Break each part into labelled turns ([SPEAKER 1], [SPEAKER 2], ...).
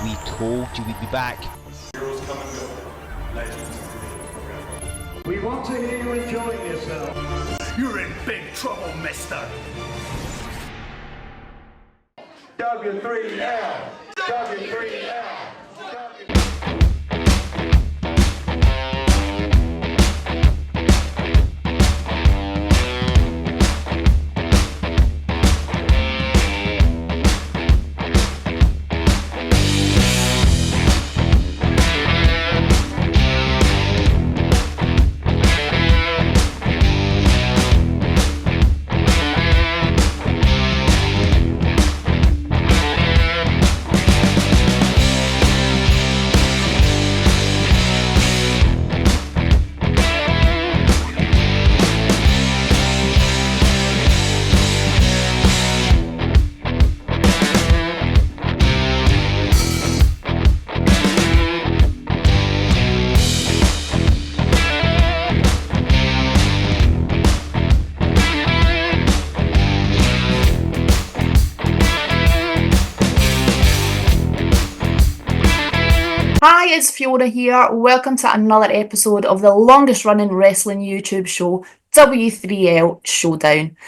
[SPEAKER 1] We told you we'd be back.
[SPEAKER 2] Heroes come and go. Legends remain forever.
[SPEAKER 3] We want to hear you enjoying yourself.
[SPEAKER 4] You're in big trouble, mister.
[SPEAKER 3] W3L. W3L.
[SPEAKER 5] Hi, it's Fiona here. Welcome to another episode of the longest running wrestling YouTube show, W3L Showdown.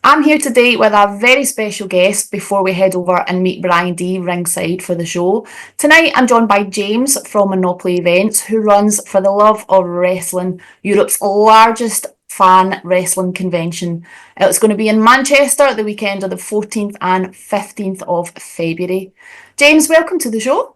[SPEAKER 5] I'm here today with a very special guest before we head over and meet Brian D ringside for the show. Tonight I'm joined by James from Monopoly Events, who runs For the Love of Wrestling, Europe's largest fan wrestling convention. It's going to be in Manchester the weekend of the 14th and 15th of February. James, welcome to the show.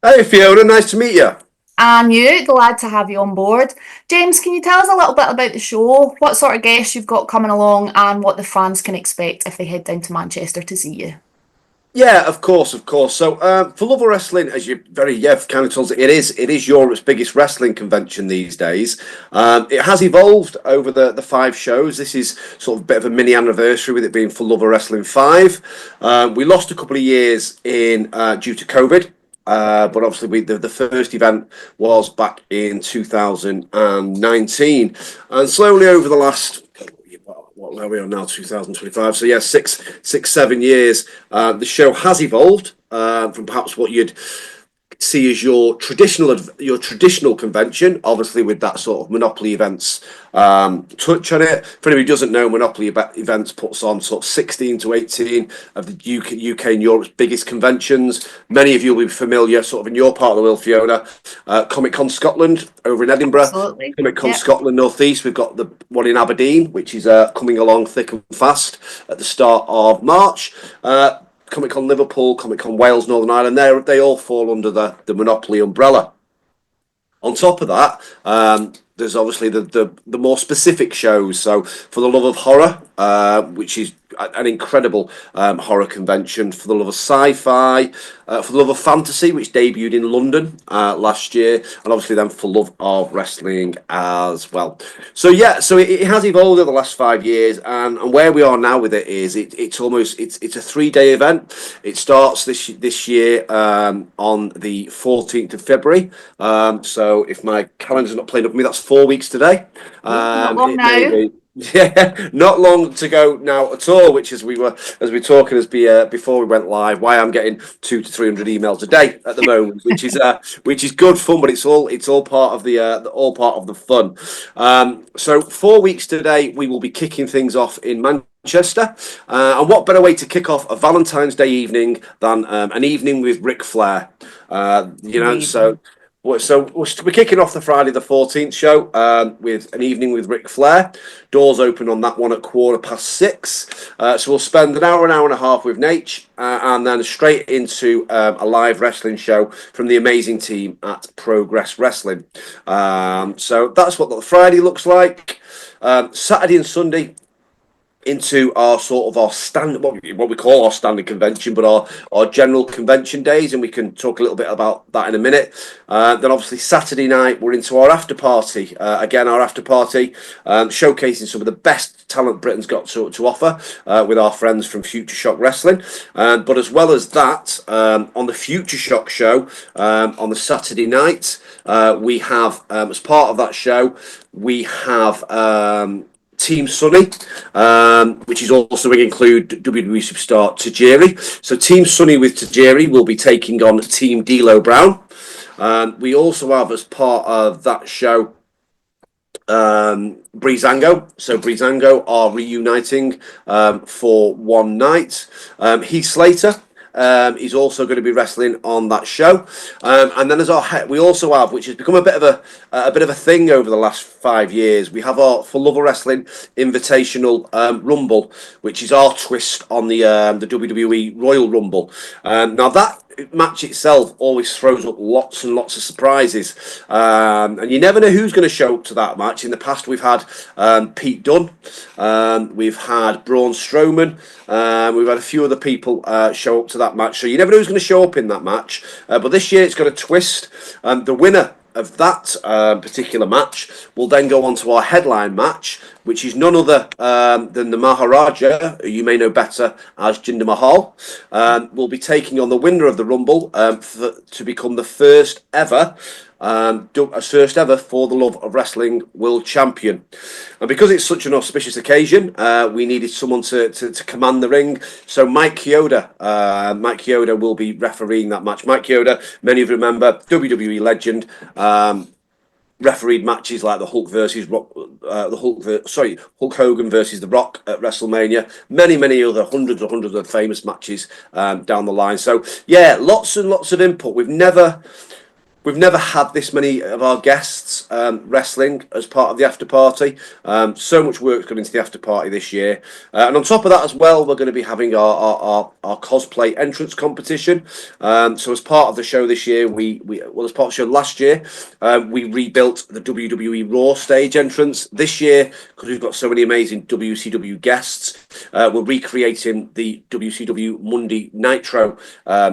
[SPEAKER 6] Hey Fiona, nice to meet you.
[SPEAKER 5] And you, glad to have you on board. James, can you tell us a little bit about the show, what sort of guests you've got coming along and what the fans can expect if they head down to Manchester to see you?
[SPEAKER 6] Yeah, of course. So, For Love of Wrestling, as you kind of told us, it is Europe's biggest wrestling convention these days. It has evolved over the 5 shows. This is sort of a bit of a mini anniversary with it being For Love of Wrestling 5. We lost a couple of years in due to COVID. But obviously, the first event was back in 2019, and slowly over the last, what are we on now, 2025? So yeah, six, 7 years. The show has evolved from perhaps what you'd see as your traditional convention, obviously with that sort of Monopoly Events touch on it. For anybody who doesn't know, Monopoly Events puts on sort of 16 to 18 of the UK and Europe's biggest conventions. Many of you will be familiar, sort of in your part of the world, Fiona, Comic Con Scotland over in Edinburgh.
[SPEAKER 5] Absolutely.
[SPEAKER 6] Comic Con Scotland North East. We've got the one in Aberdeen, which is coming along thick and fast at the start of March. Comic Con Liverpool, Comic Con Wales, Northern Ireland, they all fall under the Monopoly umbrella. On top of that, there's obviously the more specific shows. So For the Love of Horror, which is an incredible horror convention. For the Love of Sci-Fi, For the Love of Fantasy, which debuted in London last year, and obviously then For Love of Wrestling as well. So yeah, so it has evolved over the last 5 years, and where we are now with it is it's a 3-day event. It starts this year on the 14th of February. So if my calendar's not playing up with me, that's 4 weeks today.
[SPEAKER 5] Not long now.
[SPEAKER 6] Yeah, not long to go now at all. Which, as we were talking before we went live, why I'm getting 200 to 300 emails a day at the moment, which is good fun, but it's all part of the fun. So 4 weeks today, we will be kicking things off in Manchester, and what better way to kick off a Valentine's Day evening than an evening with Ric Flair? So we're kicking off the Friday the 14th show with an evening with Ric Flair. Doors open on that one at 6:15. So we'll spend an hour and a half with Nate, and then straight into a live wrestling show from the amazing team at Progress Wrestling. So that's what the Friday looks like. Saturday and Sunday into our standard, what we call our standard convention, but our general convention days, and we can talk a little bit about that in a minute. Then obviously Saturday night we're into our after party. Showcasing some of the best talent Britain's got to offer with our friends from Future Shock Wrestling. But as well as that, on the Future Shock show on the Saturday night, we have as part of that show we have Team Sunny, which is also going to include WWE superstar Tajiri. So Team Sunny with Tajiri will be taking on Team D'Lo Brown. We also have, as part of that show, Breezango. So Breezango are reuniting for one night. Heath Slater is also going to be wrestling on that show, and then we also have, which has become a bit of a thing over the last 5 years. We have our For Love of Wrestling Invitational Rumble, which is our twist on the WWE Royal Rumble. Now that match itself always throws up lots and lots of surprises, and you never know who's going to show up to that match. In the past, we've had Pete Dunne, we've had Braun Strowman, we've had a few other people show up to that match, so you never know who's going to show up in that match. But this year it's got a twist, and the winner of that particular match will then go on to our headline match, which is none other than the Maharaja, who you may know better as Jinder Mahal, will be taking on the winner of the Rumble to become the first ever For the Love of Wrestling World Champion. And because it's such an auspicious occasion, we needed someone to command the ring. So Mike Chioda will be refereeing that match. Mike Chioda, many of you remember, WWE legend. Refereed matches like the Hulk Hogan versus The Rock at WrestleMania, many other hundreds of famous matches down the line. So yeah, lots and lots of input. We've never had this many of our guests wrestling as part of the after party. So much work's gone into the after party this year, and on top of that as well, we're going to be having our cosplay entrance competition. So as part of the show this year, as part of the show last year, we rebuilt the WWE Raw stage entrance. This year, because we've got so many amazing WCW guests, we're recreating the WCW Monday Nitro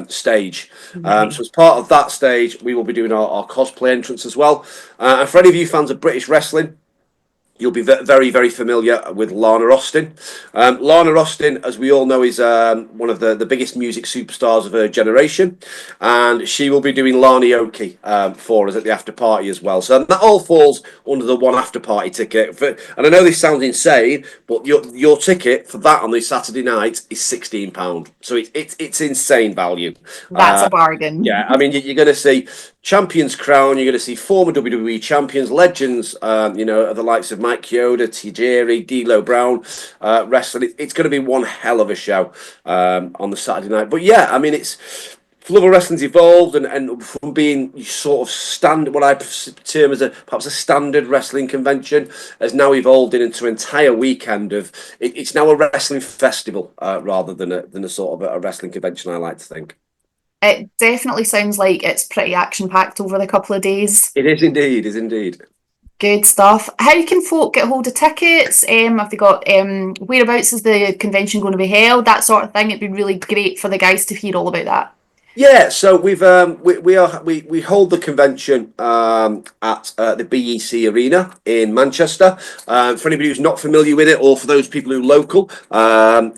[SPEAKER 6] stage. So as part of that stage, we will be doing our cosplay entrance as well. And for any of you fans of British wrestling, you'll be very, very familiar with Lana Austin. Lana Austin, as we all know, is one of the biggest music superstars of her generation, and she will be doing Lani-Oki for us at the after party as well. So that all falls under the one after party ticket. And I know this sounds insane, but your ticket for that on this Saturday night is £16. So it's insane value.
[SPEAKER 5] That's a bargain.
[SPEAKER 6] Yeah, I mean, you're going to see Champion's Crown, you're going to see former WWE champions, legends, the likes of Mike Chioda, Tajiri, D'Lo Brown, wrestling. It's going to be one hell of a show on the Saturday night. But yeah, I mean, For Love of Wrestling's evolved, and from being sort of standard, what I term as perhaps a standard wrestling convention, has now evolved into an entire weekend of. It's now a wrestling festival rather than a sort of a wrestling convention, I like to think.
[SPEAKER 5] It definitely sounds like it's pretty action-packed over the couple of days.
[SPEAKER 6] It is indeed.
[SPEAKER 5] Good stuff. How can folk get hold of tickets? Have they got whereabouts is the convention going to be held? That sort of thing. It'd be really great for the guys to hear all about that.
[SPEAKER 6] Yeah, so we hold the convention at the BEC Arena in Manchester. For anybody who's not familiar with it, or for those people who are local,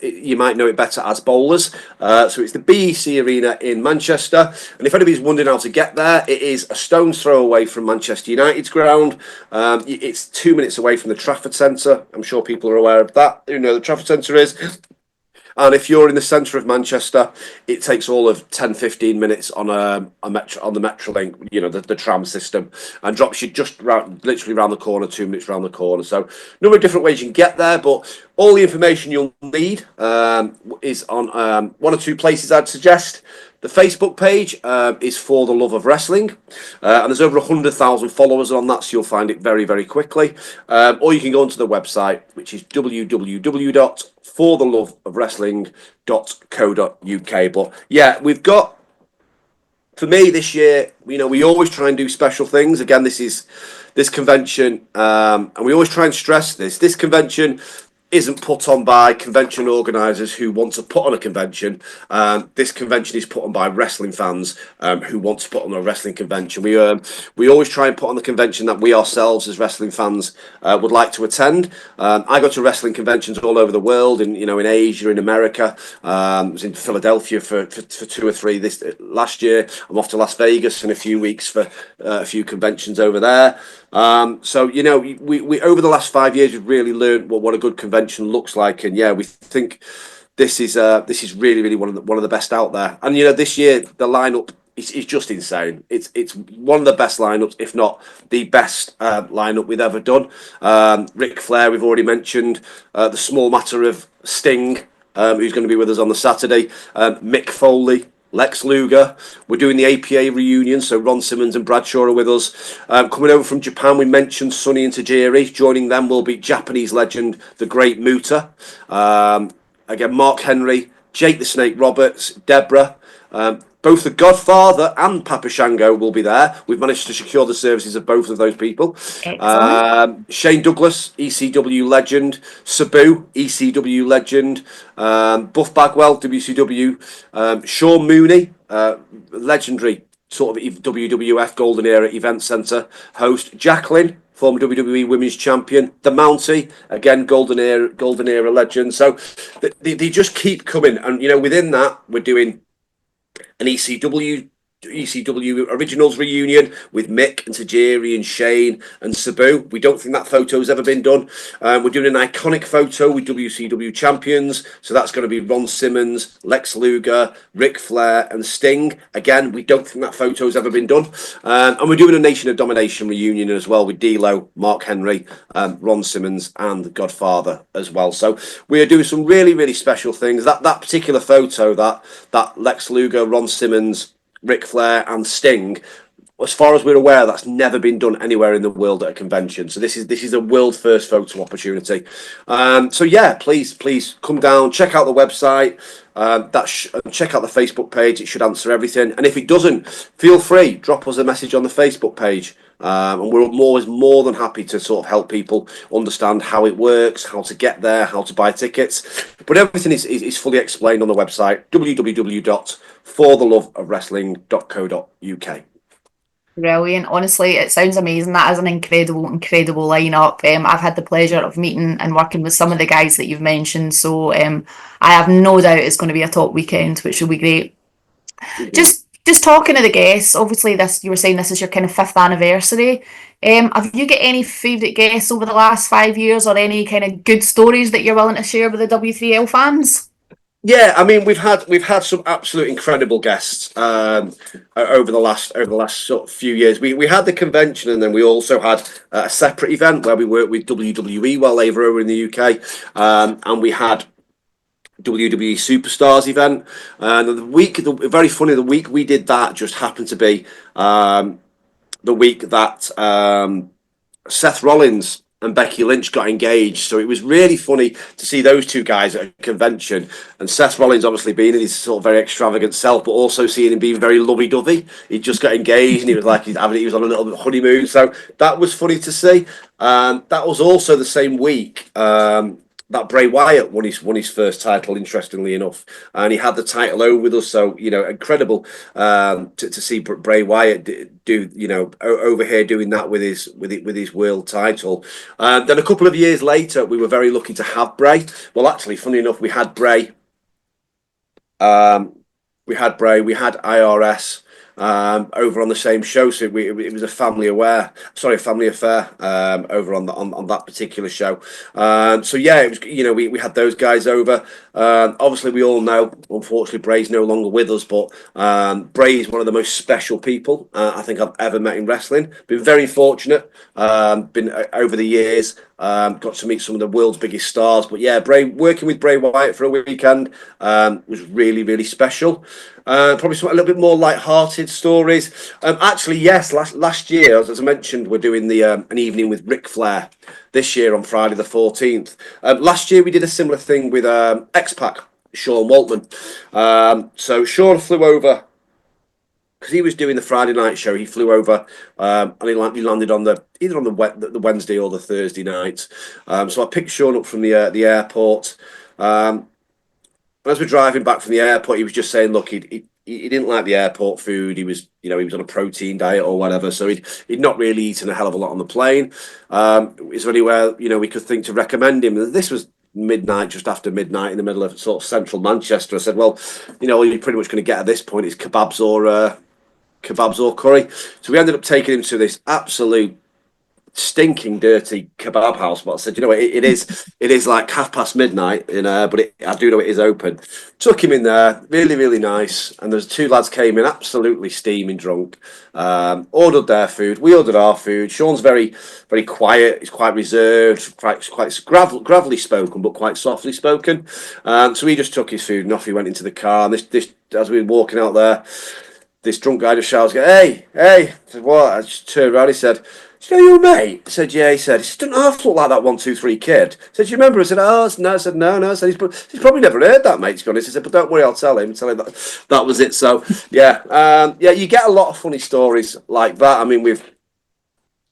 [SPEAKER 6] you might know it better as Bowlers. So it's the BEC Arena in Manchester, and if anybody's wondering how to get there, it is a stone's throw away from Manchester United's ground. It's 2 minutes away from the Trafford Centre. I'm sure people are aware of that. You know the Trafford Centre is. And if you're in the centre of Manchester, it takes all of 10-15 minutes on the Metrolink, the tram system, and drops you just literally around the corner, 2 minutes around the corner. So a number of different ways you can get there, but all the information you'll need is on one or two places I'd suggest. The Facebook page is For the Love of Wrestling, and there's over 100,000 followers on that, so you'll find it very, very quickly. Or you can go onto the website, which is www.fortheloveofwrestling.co.uk. But yeah, we've got, for me this year, we always try and do special things. Again, this convention, and we always try and stress this convention isn't put on by convention organisers who want to put on a convention. This convention is put on by wrestling fans who want to put on a wrestling convention. We always try and put on the convention that we ourselves as wrestling fans would like to attend. I go to wrestling conventions all over the world, in Asia, in America. I was in Philadelphia for 2 or 3 last year. I'm off to Las Vegas in a few weeks for a few conventions over there. So we over the last 5 years we've really learned what a good convention looks like, and we think this is really, really one of the best out there. And this year the lineup is just insane. It's one of the best lineups, if not the best lineup we've ever done. Ric Flair, we've already mentioned. The small matter of Sting, who's going to be with us on the Saturday. Mick Foley, Lex Luger. We're doing the APA reunion, so Ron Simmons and Bradshaw are with us. Coming over from Japan, we mentioned Sonny and Tajiri. Joining them will be Japanese legend, the Great Muta. Again, Mark Henry, Jake the Snake Roberts, Deborah. Both the Godfather and Papa Shango will be there. We've managed to secure the services of both of those people. Shane Douglas, ECW legend. Sabu, ECW legend. Buff Bagwell, WCW. Sean Mooney, legendary sort of WWF Golden Era Event Centre host. Jacqueline, former WWE Women's Champion. The Mountie, again, Golden Era legend. So they just keep coming. And, within that, we're doing an ECW Originals reunion with Mick and Tajiri and Shane and Sabu. We don't think that photo has ever been done. We're doing an iconic photo with WCW champions. So that's going to be Ron Simmons, Lex Luger, Ric Flair and Sting. Again, we don't think that photo has ever been done. And we're doing a Nation of Domination reunion as well with D'Lo, Mark Henry, Ron Simmons and the Godfather as well. So we are doing some really, really special things. That particular photo, that Lex Luger, Ron Simmons, Ric Flair and Sting, as far as we're aware, that's never been done anywhere in the world at a convention. So this is a world first photo opportunity. Please come down, check out the website, check out the Facebook page. It should answer everything. And if it doesn't, feel free, drop us a message on the Facebook page. And we're always more than happy to sort of help people understand how it works, how to get there, how to buy tickets. But everything is fully explained on the website, www.fortheloveofwrestling.co.uk.
[SPEAKER 5] Brilliant. Honestly, it sounds amazing. That is an incredible lineup. I've had the pleasure of meeting and working with some of the guys that you've mentioned. So I have no doubt it's going to be a top weekend, which will be great. Mm-hmm. Just talking to the guests, obviously you were saying this is your kind of 5th anniversary. Have you got any favourite guests over the last 5 years, or any kind of good stories that you're willing to share with the W3L fans?
[SPEAKER 6] Yeah, I mean we've had some absolute incredible guests over the last sort of few years. We had the convention, and then we also had a separate event where we worked with WWE while they were over in the UK, and we had WWE Superstars event. And the week we did that just happened to be the week that Seth Rollins and Becky Lynch got engaged. So it was really funny to see those two guys at a convention. And Seth Rollins obviously being in his sort of very extravagant self, but also seeing him being very lovey-dovey. He just got engaged and he was like he was on a little bit honeymoon. So that was funny to see. That was also the same week that Bray Wyatt won his first title, interestingly enough, and he had the title over with us. So incredible to see Bray Wyatt do over here doing that with his world title. Then a couple of years later, we were very lucky to have Bray. Well, actually, funny enough, we had Bray. We had IRS. Over on the same show, so it was a family affair over on that particular show. So yeah, it was we had those guys over. Obviously, we all know, unfortunately, Bray's no longer with us, but Bray is one of the most special people I think I've ever met in wrestling. Been very fortunate. Been over the years. Got to meet some of the world's biggest stars. But yeah, working with Bray Wyatt for a weekend was really, really special. Probably some a little bit more light-hearted stories. Actually, yes, last year, as I mentioned, we're doing an evening with Ric Flair this year on Friday the 14th. Last year, we did a similar thing with X-Pac, Sean Waltman. So Sean flew over because he was doing the Friday night show. He flew over and he landed on either on the Wednesday or the Thursday night. So I picked Sean up from the airport. And as we're driving back from the airport, he was just saying, look, he didn't like the airport food. He was on a protein diet or whatever, so he'd not really eaten a hell of a lot on the plane. Is there anywhere we could think to recommend him? This was midnight, just after midnight, in the middle of sort of central Manchester. I said, well, all you're pretty much going to get at this point is kebabs or curry. So we ended up taking him to this absolute stinking dirty kebab house, but I said, it is like midnight, but I do know it is open. Took him in there, really, really nice, and there's two lads came in absolutely steaming drunk, ordered their food, we ordered our food. Sean's very, very quiet, he's quite reserved, quite gravelly spoken, but quite softly spoken, so he just took his food and off he went into the car. And this as we were walking out there, this drunk guy just shouts, hey, I said, what? I just turned around, he said, do you know your mate? I said, yeah. He said, he doesn't half look like that 1, 2, 3 kid. I said, do you remember? I said, oh, no. I said, no. I said, he's probably never heard that, mate, to be honest. I said, but don't worry, I'll tell him that was it. So, yeah, you get a lot of funny stories like that. I mean,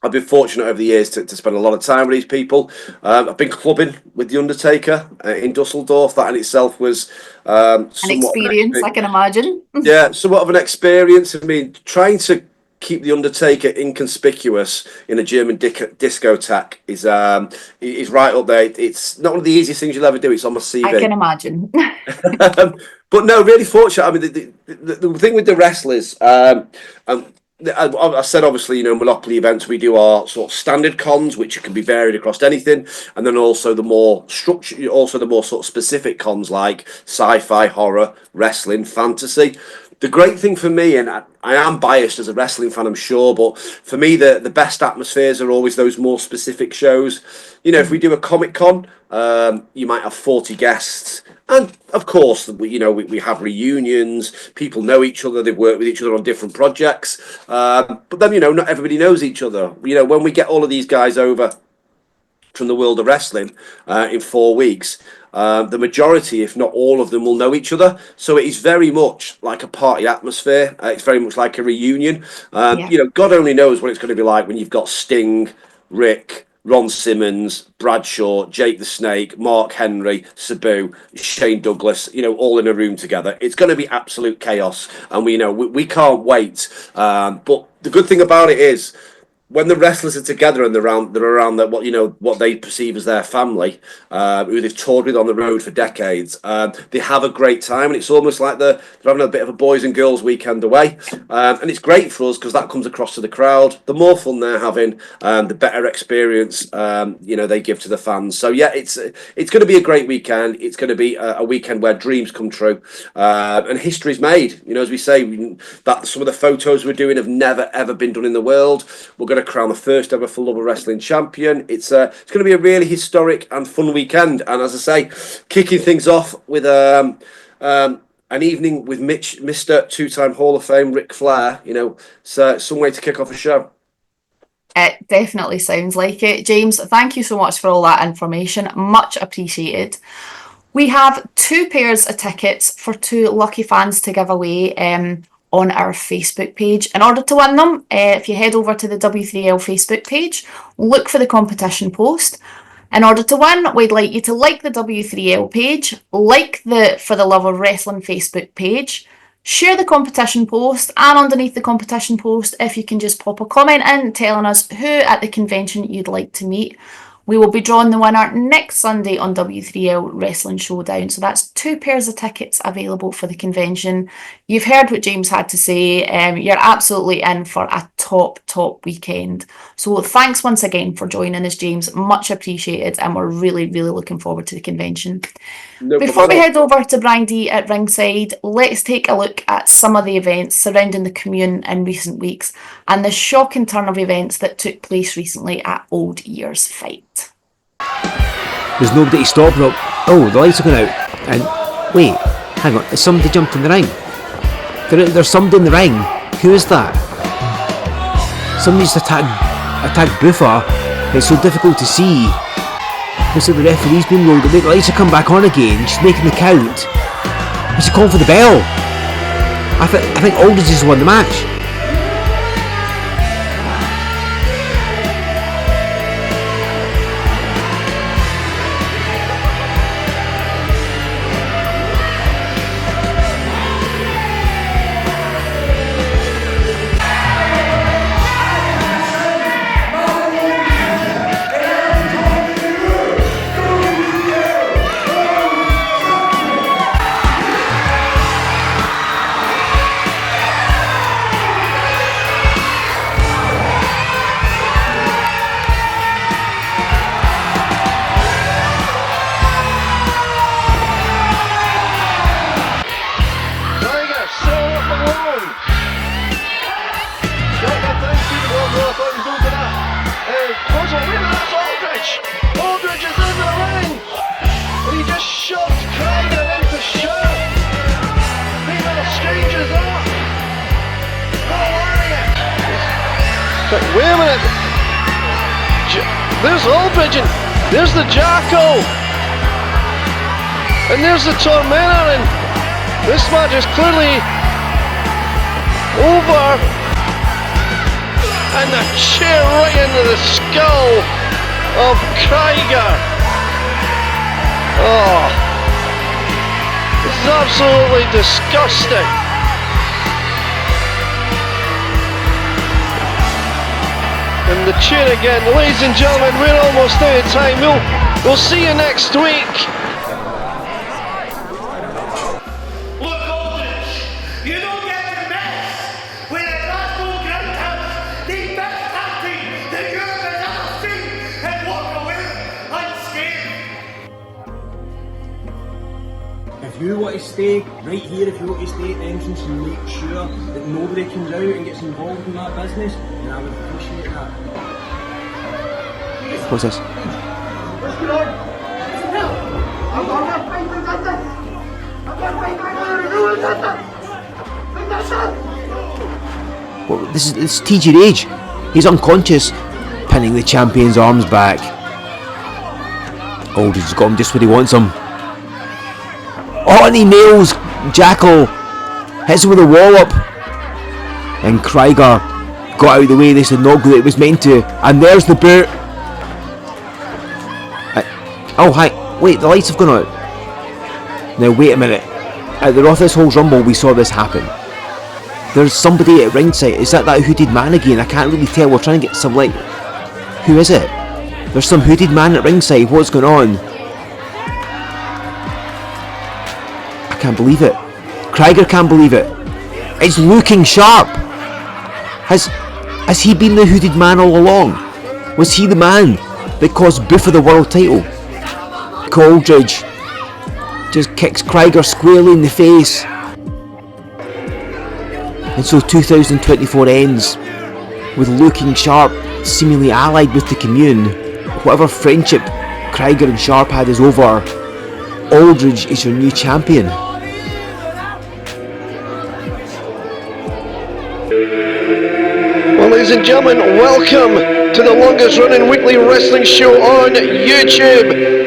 [SPEAKER 6] I've been fortunate over the years to spend a lot of time with these people. I've been clubbing with The Undertaker in Dusseldorf. That in itself was
[SPEAKER 5] an experience, I can imagine.
[SPEAKER 6] Yeah, somewhat of an experience. I mean, trying to keep The Undertaker inconspicuous in a German discotheque is right up there. It's not one of the easiest things you'll ever do. It's on my CV.
[SPEAKER 5] I can imagine.
[SPEAKER 6] But no, really fortunate. I mean, the thing with the wrestlers, I said, obviously, Monopoly events, we do our sort of standard cons, which can be varied across anything, and then also the more structured, also the more sort of specific cons like sci-fi, horror, wrestling, fantasy. The great thing for me, and I am biased as a wrestling fan, I'm sure, but for me, the best atmospheres are always those more specific shows. If we do a Comic-Con, you might have 40 guests. And, of course, we have reunions. People know each other. They work with each other on different projects. But then, not everybody knows each other. When we get all of these guys over from the world of wrestling in 4 weeks, the majority, if not all of them, will know each other. So it is very much like a party atmosphere. It's very much like a reunion. God only knows what it's going to be like when you've got Sting, Rick, Ron Simmons, Bradshaw, Jake the Snake, Mark Henry, Sabu, Shane Douglas, all in a room together. It's going to be absolute chaos, and we can't wait. But the good thing about it is, when the wrestlers are together and they're around what they perceive as their family, who they've toured with on the road for decades, they have a great time, and it's almost like they're having a bit of a boys and girls weekend away, and it's great for us because that comes across to the crowd. The more fun they're having, the better experience they give to the fans. So yeah, it's going to be a great weekend. It's going to be a weekend where dreams come true, and history's made. As we say, that some of the photos we're doing have never ever been done in the world. We're going to crown the first ever Full Level Wrestling Champion. It's going to be a really historic and fun weekend, and as I say, kicking things off with an evening with Mr. two-time Hall of Fame Ric Flair. So some way to kick off a show.
[SPEAKER 5] It definitely sounds like it. James, thank you so much for all that information. Much appreciated. We have 2 pairs of tickets for 2 lucky fans to give away on our Facebook page. In order to win them, if you head over to the W3L Facebook page, look for the competition post. In order to win, we'd like you to like the W3L page, like the For the Love of Wrestling Facebook page, share the competition post, and underneath the competition post, if you can just pop a comment in telling us who at the convention you'd like to meet. We will be drawing the winner next Sunday on W3L Wrestling Showdown. So that's 2 pairs of tickets available for the convention. You've heard what James had to say. You're absolutely in for a top weekend. So thanks once again for joining us, James. Much appreciated. And we're really, really looking forward to the convention. Before we head over to Brian D at ringside, let's take a look at some of the events surrounding the Commune in recent weeks and the shocking turn of events that took place recently at Old Year's Fight.
[SPEAKER 1] There's nobody to stop them. Oh, the lights are going out. And wait, hang on, has somebody jumped in the ring? There's somebody in the ring. Who is that? Somebody's attacked Buffer. It's so difficult to see. Looks like the referee's been rolled. The lights have come back on again. She's making the count. Is she calling for the bell? I think Aldridge has won the match.
[SPEAKER 7] Aldridge is in the ring! He just shoved Krieger into Sharp! These little strangers are! Hilarious! But wait a minute! There's Aldridge and there's the Jacko! And there's the Tormentor, and this match is clearly over! And the chair right into the skull of Krieger. Oh, this is absolutely disgusting. And the chair again. Ladies and gentlemen, we're almost out of time. We'll see you next week.
[SPEAKER 4] Look, Aldridge, you don't get to mess with a Glasgow Grindhouse, the best tag team that Europe has ever seen, and walk away unscathed.
[SPEAKER 8] If you want to stay right here, if you want to stay at the entrance and make sure that nobody comes out and gets involved in that business, then I would appreciate that.
[SPEAKER 1] What's this? Well, this is TG Rage. He's unconscious, pinning the champion's arms back. Aldridge has got him just where he wants him. Oh, and he nails Jackal, hits him with a wallop, and Krieger got out of the way. They said not good, it was meant to, and there's the boot. Oh hi, wait, the lights have gone out. Now wait a minute, at the Rothis Halls Rumble we saw this happen. There's somebody at ringside. Is that hooded man again? I can't really tell. We're trying to get some light. Who is it? There's some hooded man at ringside. What's going on? I can't believe it. Krieger can't believe it. It's looking sharp. Has he been the hooded man all along? Was he the man that caused Boo for the world title? Aldridge just kicks Krieger squarely in the face. And so 2024 ends with Looking Sharp seemingly allied with the Commune. Whatever friendship Krieger and Sharp had is over. Aldridge is your new champion.
[SPEAKER 7] Well, ladies and gentlemen, welcome to the longest running weekly wrestling show on YouTube.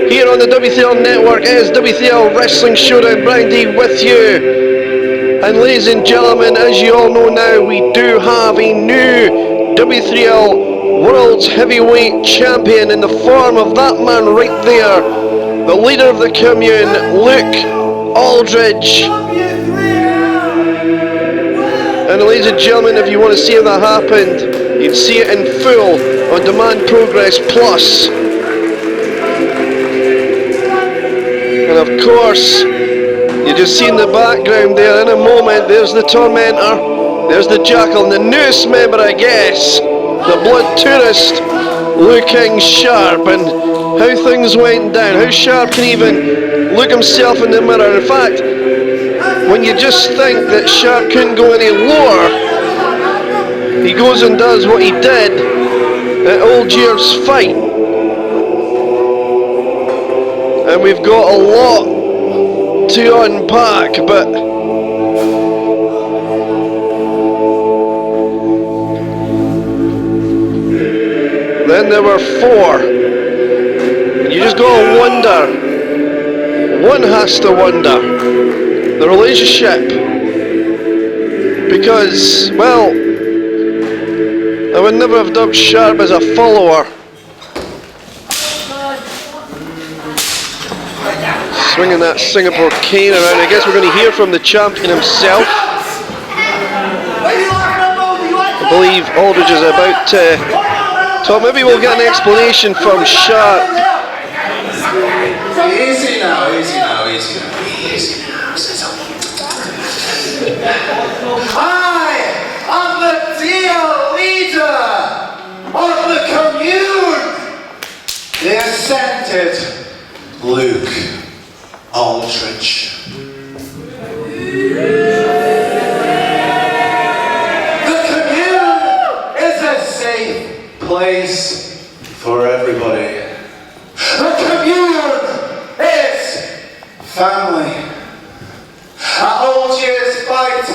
[SPEAKER 7] Here on the W3L network is W3L Wrestling Showdown. Brandy with you. And ladies and gentlemen, as you all know now, we do have a new W3L World's Heavyweight Champion in the form of that man right there, the leader of the Commune, Luke Aldridge. And ladies and gentlemen, if you want to see how that happened, you can see it in full on Demand Progress Plus. And of course, you just see in the background there, in a moment, there's the Tormentor, there's the Jackal, and the newest member, I guess, the Blood Tourist, Looking Sharp, and how things went down, how Sharp can even look himself in the mirror. In fact, when you just think that Sharp couldn't go any lower, he goes and does what he did at Old Year's fight. And we've got a lot to unpack, but then there were four. And you just gotta wonder, one has to wonder, the relationship because, well, I would never have dubbed Sharp as a follower. Swinging that Singapore cane around. I guess we're going to hear from the champion himself. I believe Aldridge is about to talk. Maybe we'll get an explanation from Sharp.
[SPEAKER 9] Easy now, easy now, easy now, easy now. I am the deal leader of the Commune, the ascended Luke Aldridge. The Commune is a safe place for everybody. The Commune is family. At old year's fight,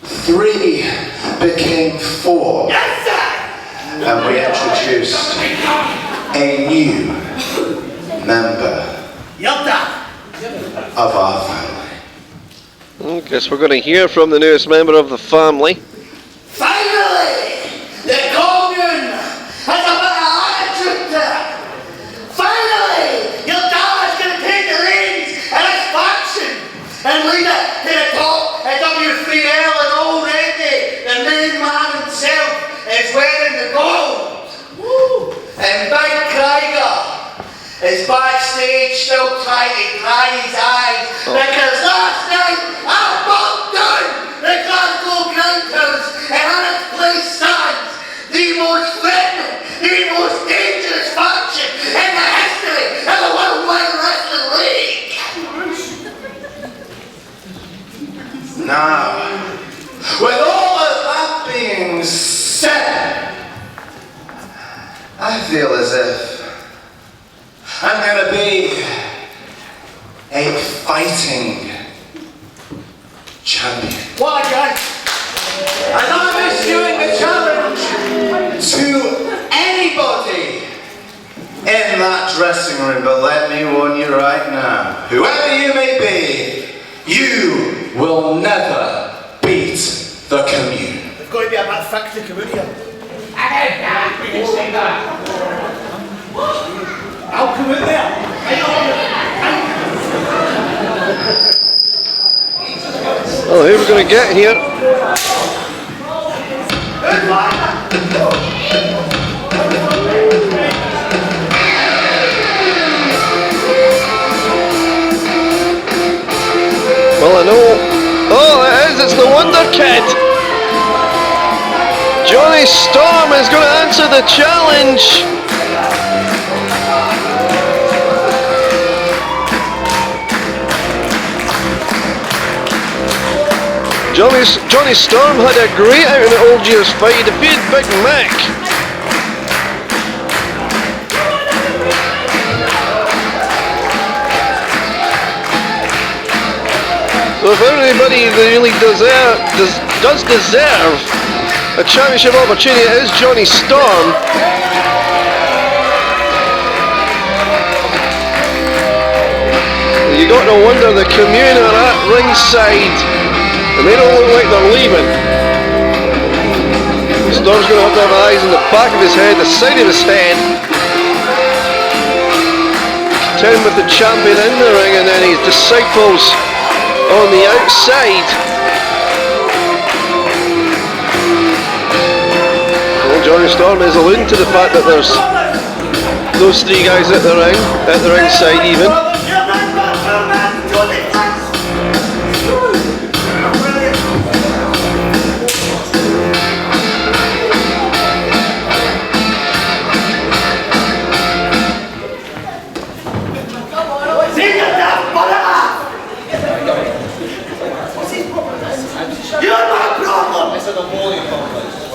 [SPEAKER 9] 3 became 4.
[SPEAKER 4] Yes, sir!
[SPEAKER 9] And we introduced a new member of our family.
[SPEAKER 7] I guess we're going to hear from the newest member of the family.
[SPEAKER 4] Finally, the Commune has a bit of attitude to it. Finally, your dad's going to take the reins in his faction and lead it to the top at W3L, and already the main man himself is wearing the gold. Woo. And Big Krieger is backstage still trying to dry his eyes because last night I bumped down the Glasgow Grindhouse and on its place stands the most threatening, the most dangerous faction in the history of the Worldwide Wrestling League.
[SPEAKER 9] Now, with all of that being said, I feel as if I'm going to be a fighting champion.
[SPEAKER 4] What a guy!
[SPEAKER 9] And I'm issuing the challenge to anybody in that dressing room, but let me warn you right now, whoever you may be, you will never beat the Commune.
[SPEAKER 4] There's got to be a bit thick to come out here.
[SPEAKER 3] We can say that.
[SPEAKER 4] I'll come out there.
[SPEAKER 7] Oh, who are we going to get here? Well, I know. Oh, it is. It's the Wonder Kid. Johnny Storm is going to answer the challenge. Johnny Storm had a great out in the old year's fight. He defeated Big Mac. So if anybody that really does deserve a championship opportunity, it is Johnny Storm. You got no wonder the Commune are at ringside. And they don't look like they're leaving. Storm's going to have eyes in the back of his head, the side of his head. Contend with the champion in the ring and then his disciples on the outside. Well, Johnny Storm is alluding to the fact that there's those 3 guys at the ringside even.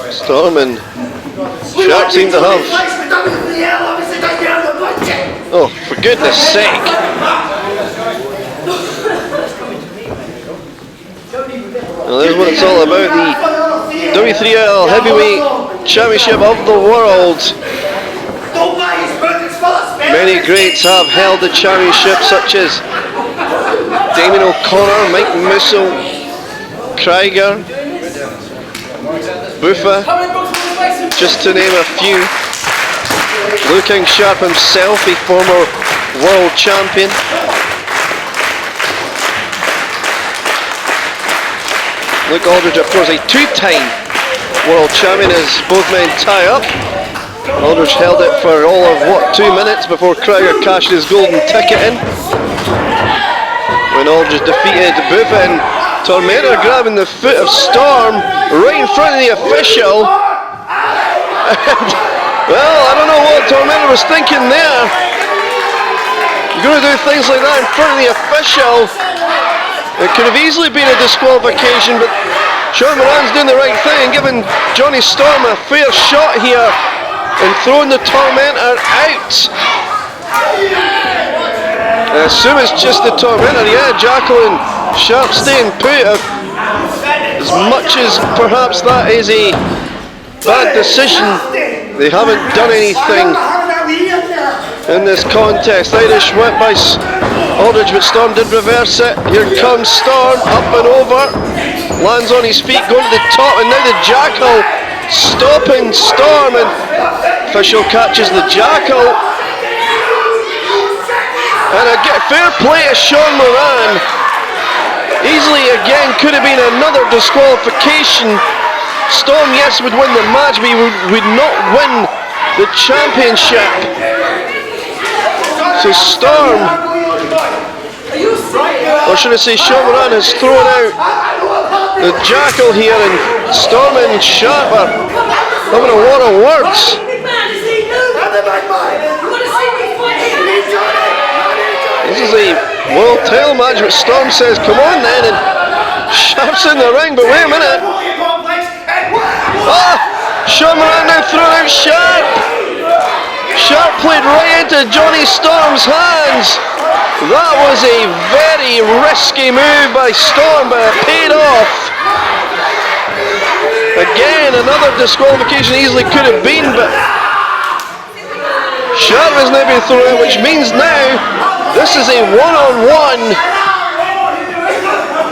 [SPEAKER 7] Storm and Sharp seem to have. Oh, for goodness sake. Well, there's what it's all about, the W3L Heavyweight Championship of the World. Many greats have held the championship, such as Damien O'Connor, Mike Musso, Krieger, Buffa, just to name a few. Looking sharp himself, a former world champion. Luke Aldridge, of course, a two-time world champion as both men tie up. Aldridge held it for all of, 2 minutes before Crowder cashed his golden ticket in. When Aldridge defeated Buffa, and Tormenta grabbing the foot of Storm right in front of the official. And, well, I don't know what Tormenta was thinking there. You're going to do things like that in front of the official. It could have easily been a disqualification, but Sean Moran's doing the right thing, giving Johnny Storm a fair shot here and throwing the Tormentor out. I assume it's just the Tormentor. Yeah, Jackal and Sharp staying put. As much as perhaps that is a bad decision, they haven't done anything in this contest. Irish whip by Aldridge, but Storm did reverse it. Here comes Storm, up and over. Lands on his feet, going to the top, and now the Jackal stopping Storm, and official catches the Jackal. And a fair play to Sean Moran. Easily again could have been another disqualification. Storm, yes, would win the match, but he would not win the championship. So Storm, or should I say Sean Moran, has thrown out the Jackal here, and Storm and Sharp are having a lot of words. This is a world title match, but Storm says, come on then, and Sharp's in the ring, but wait a minute. Sean Moran now throwing out Sharp. Sharp played right into Johnny Storm's hands. That was a very risky move by Storm, but it paid off. Again, another disqualification easily could have been, but Sharp has now been thrown out, which means now this is a one-on-one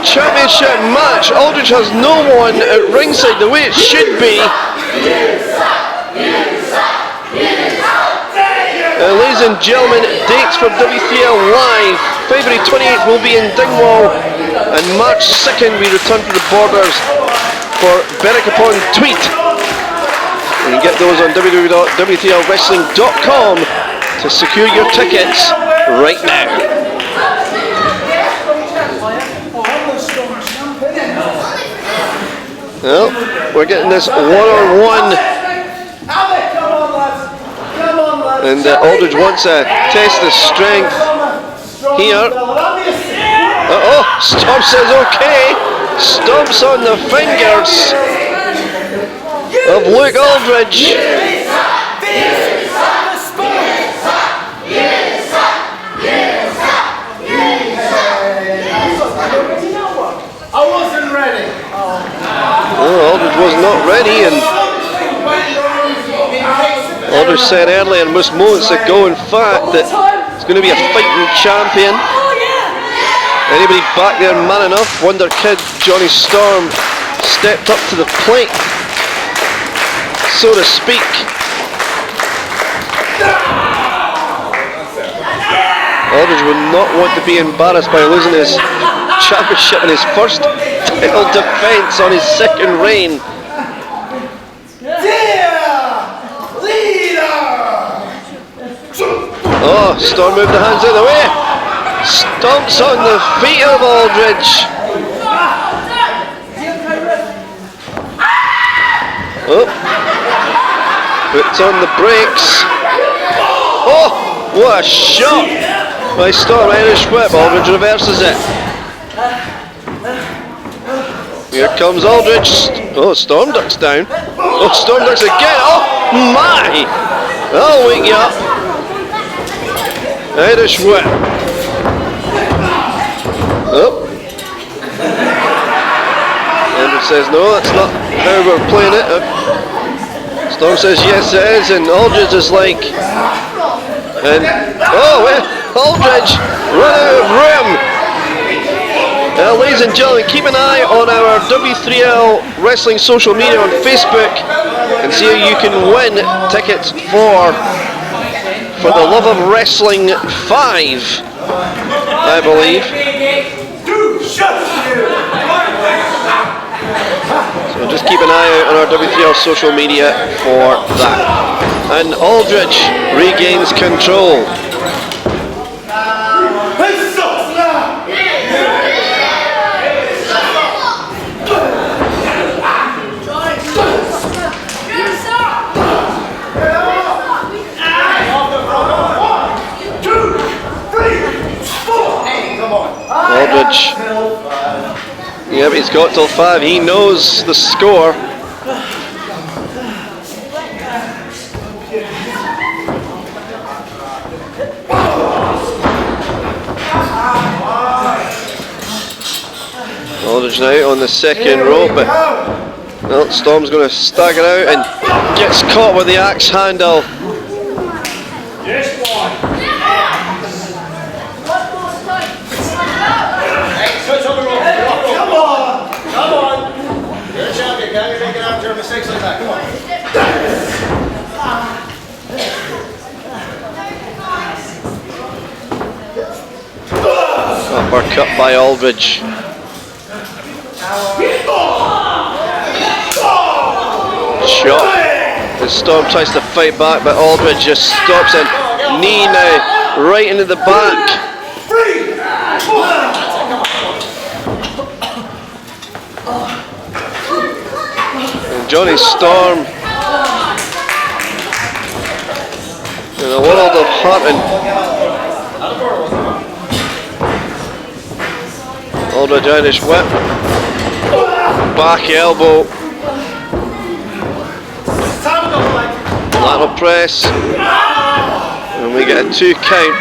[SPEAKER 7] championship match. Aldridge has no one at ringside the way it should be. Ladies and gentlemen, dates for W3L Live. February 28th will be in Dingwall, and March 2nd we return to the borders for Berwick-upon-Tweed. You can get those on www.w3lwrestling.com to secure your tickets right now. Well, we're getting this one-on-one, and Aldridge wants to test his strength here. Storm says okay. Stomps on the fingers of Luke Aldridge. Aldridge was not ready, and Aldridge said earlier in most moments ago, in fact, that it's going to be a fighting champion. Anybody back there man enough? Wonder Kid Johnny Storm stepped up to the plate, so to speak. Aldridge would not want to be embarrassed by losing his championship in his first title defence on his second reign. Storm moved the hands out of the way. Stomps on the feet of Aldridge. Puts on the brakes. What a shot by Storm. Irish whip. Aldridge reverses it. Here comes Aldridge. Storm ducks down. Storm ducks again. My! I'll wake you up. Irish whip. Aldridge says no, that's not how we're playing it. Storm says yes it is, and Aldridge is like, Aldridge run out of room. Now, ladies and gentlemen, keep an eye on our W3L Wrestling social media on Facebook and see how you can win tickets for the Love of Wrestling 5, I believe. So just keep an eye out on our W3L social media for that. And Aldridge regains control. Aldridge. Yep, he's got till 5. He knows the score. Aldridge now on the second rope, but well, Storm's going to stagger out and gets caught with the axe handle. Uppercut by Aldridge. Shot. The Storm tries to fight back, but Aldridge just stops and knee now right into the back. And Johnny Storm in a world of hurt, and Aldridge Irish whip, back elbow, lateral press, and we get a 2 count.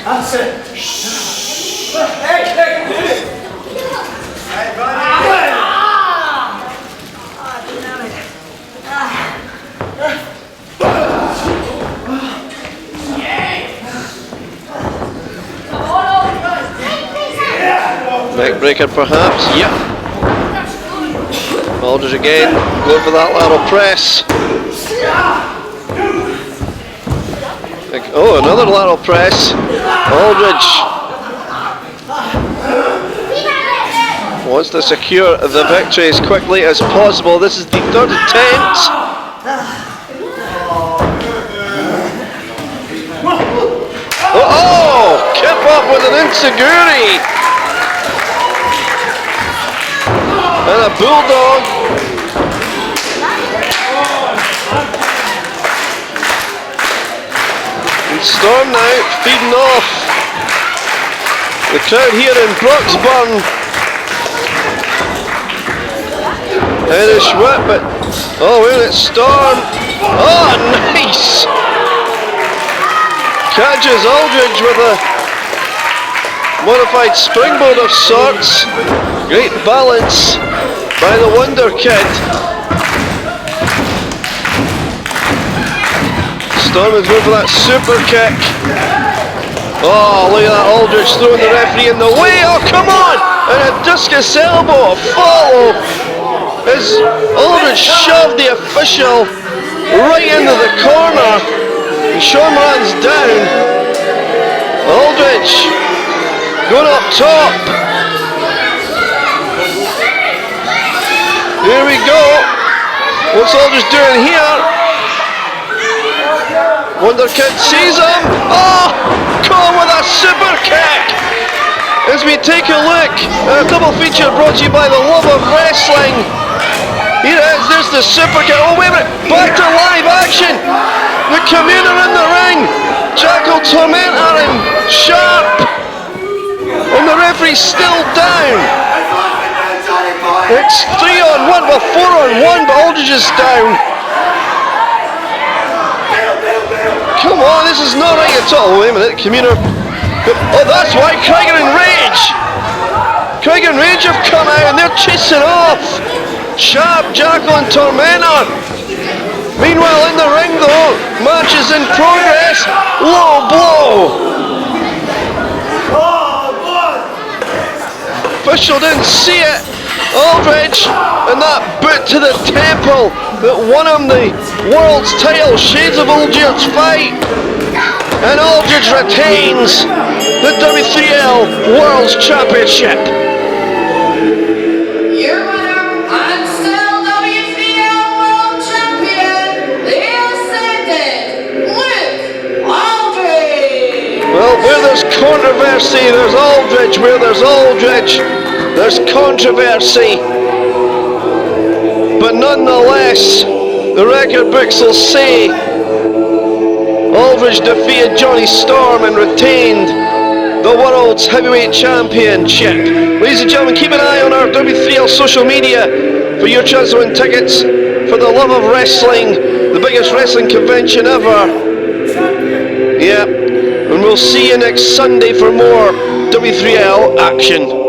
[SPEAKER 4] That's it.
[SPEAKER 7] Neck breaker perhaps, yep. Aldridge again, going for that lateral press. Oh, another lateral press. Aldridge wants to secure the victory as quickly as possible. This is the 3rd attempt. Oh, kip up with an enziguri. And a bulldog. And Storm now feeding off the crowd here in Broxburn. Irish whip, but oh, wait, it's Storm. Oh, nice. Catches Aldridge with a modified springboard of sorts. Great balance by the Wonder Kid. Storm is going for that super kick. Oh, look at that, Aldridge throwing the referee in the way. Oh, come on! And a discus elbow, a follow. As Aldridge shoved the official right into the corner. And Sean Moran's down. Aldridge going up top. Here we go. What's Aldridge doing here? Wonder Kid sees him. Oh, come with a super kick. As we take a look at a double feature brought to you by the Love of Wrestling. Here it is, there's the super kick. Oh, wait a minute, back to live action. The Commune are in the ring. Jackal, Tormentor and Sharp. And the referee's still down. It's 3-on-1, well 4-on-1, but Aldridge is down. Come on, this is not right at all. Wait a minute, Commune. Oh, that's why Krieger and Rage. Krieger and Rage have come out and they're chasing off Sharp, Jackal and Tormentor. Meanwhile, in the ring though, match is in progress. Low blow. Official didn't see it. Aldridge, and that boot to the temple that won him the world's title. Shades of Aldridge's fight. And Aldridge retains the W3L World Championship.
[SPEAKER 10] Your winner and still W3L World Champion, the Ascended, Luke Aldridge.
[SPEAKER 7] Well, where there's controversy, there's Aldridge. Where there's Aldridge, there's controversy. But nonetheless, the record books will say Aldridge defeated Johnny Storm and retained the World's Heavyweight Championship. Ladies and gentlemen, keep an eye on our W3L social media for your chance to win tickets for the Love of Wrestling, the biggest wrestling convention ever. Yeah, and we'll see you next Sunday for more W3L action.